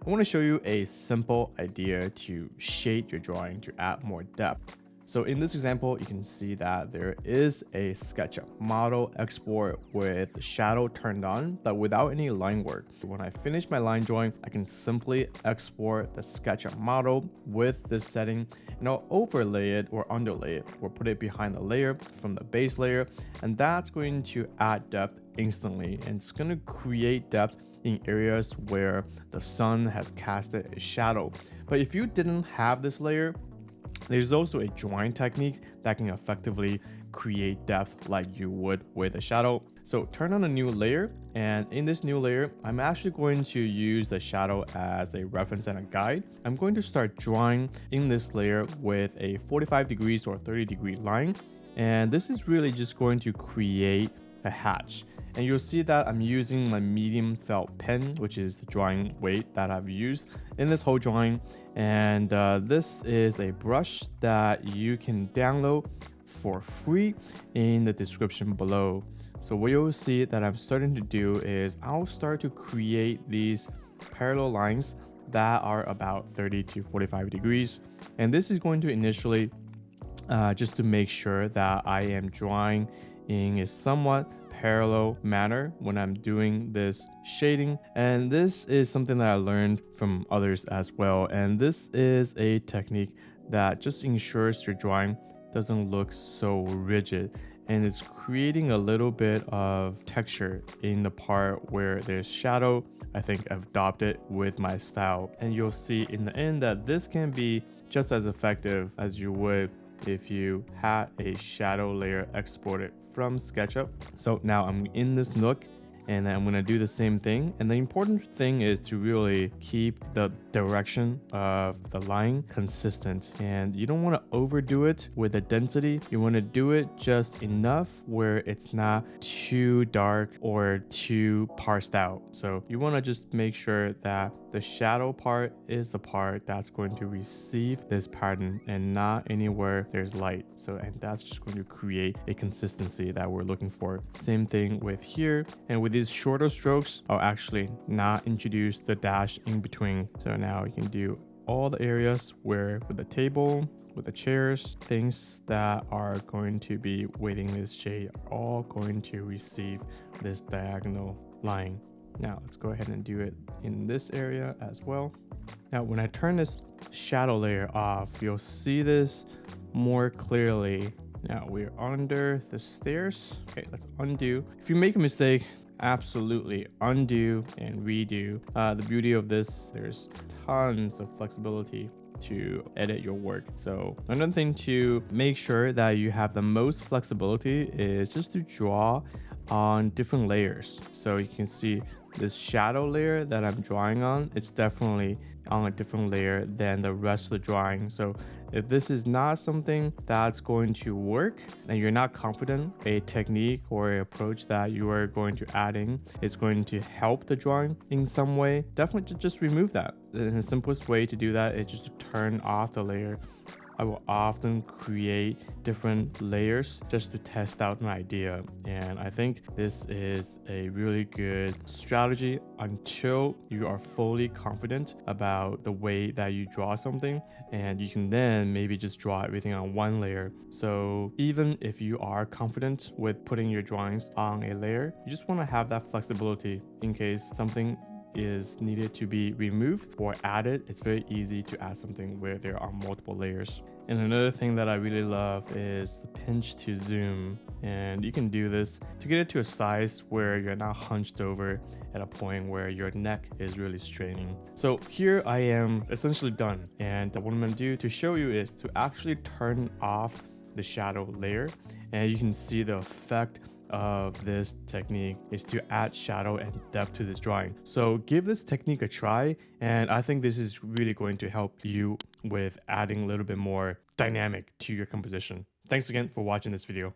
I want to show you a simple idea to shade your drawing to add more depth. So in this example, you can see that there is a SketchUp model export with the shadow turned on, but without any line work. When I finish my line drawing, I can simply export the SketchUp model with this setting, and I'll overlay it or underlay it or put it behind the layer from the base layer. And that's going to add depth instantly. And it's going to create depth in areas where the sun has casted a shadow. But if you didn't have this layer, there's also a drawing technique that can effectively create depth like you would with a shadow. So turn on a new layer, and in this new layer, I'm actually going to use the shadow as a reference and a guide. I'm going to start drawing in this layer with a 45 degrees or 30-degree line. And this is really just going to create a hatch. And you'll see that I'm using my medium felt pen, which is the drawing weight that I've used in this whole drawing. And this is a brush that you can download for free in the description below. So what you'll see that I'm starting to do is I'll start to create these parallel lines that are about 30 to 45 degrees. And this is going to initially just to make sure that I am drawing in a somewhat parallel manner when I'm doing this shading. And this is something that I learned from others as well. And this is a technique that just ensures your drawing doesn't look so rigid, and it's creating a little bit of texture in the part where there's shadow. I think I've adopted with my style, and you'll see in the end that this can be just as effective as you would if you had a shadow layer exported from SketchUp. So now I'm in this nook, and I'm going to do the same thing. And the important thing is to really keep the direction of the line consistent. And you don't want to overdo it with the density. You want to do it just enough where it's not too dark or too parsed out. So you want to just make sure that the shadow part is the part that's going to receive this pattern and not anywhere there's light. So, and that's just going to create a consistency that we're looking for. Same thing with here. And with these shorter strokes, I'll actually not introduce the dash in between. So now you can do all the areas where with the table, with the chairs, things that are going to be within this shade are all going to receive this diagonal line. Now let's go ahead and do it in this area as well. Now when I turn this shadow layer off, you'll see this more clearly. Now we're under the stairs. Okay, let's undo. If you make a mistake, absolutely undo and redo. The beauty of this, there's tons of flexibility to edit your work. So another thing to make sure that you have the most flexibility is just to draw on different layers. So you can see this shadow layer that I'm drawing on, it's definitely on a different layer than the rest of the drawing. So if this is not something that's going to work and you're not confident a technique or an approach that you are going to add in is going to help the drawing in some way, definitely just remove that. And the simplest way to do that is just to turn off the layer. I will often create different layers just to test out an idea. And I think this is a really good strategy until you are fully confident about the way that you draw something. And you can then maybe just draw everything on one layer. So even if you are confident with putting your drawings on a layer, you just want to have that flexibility in case something is needed to be removed or added. It's very easy to add something where there are multiple layers. And another thing that I really love is the pinch to zoom. And you can do this to get it to a size where you're not hunched over at a point where your neck is really straining. So here I am essentially done. And what I'm going to do to show you is to actually turn off the shadow layer. And you can see the effect of this technique is to add shadow and depth to this drawing. So give this technique a try, and I think this is really going to help you with adding a little bit more dynamic to your composition. Thanks again for watching this video.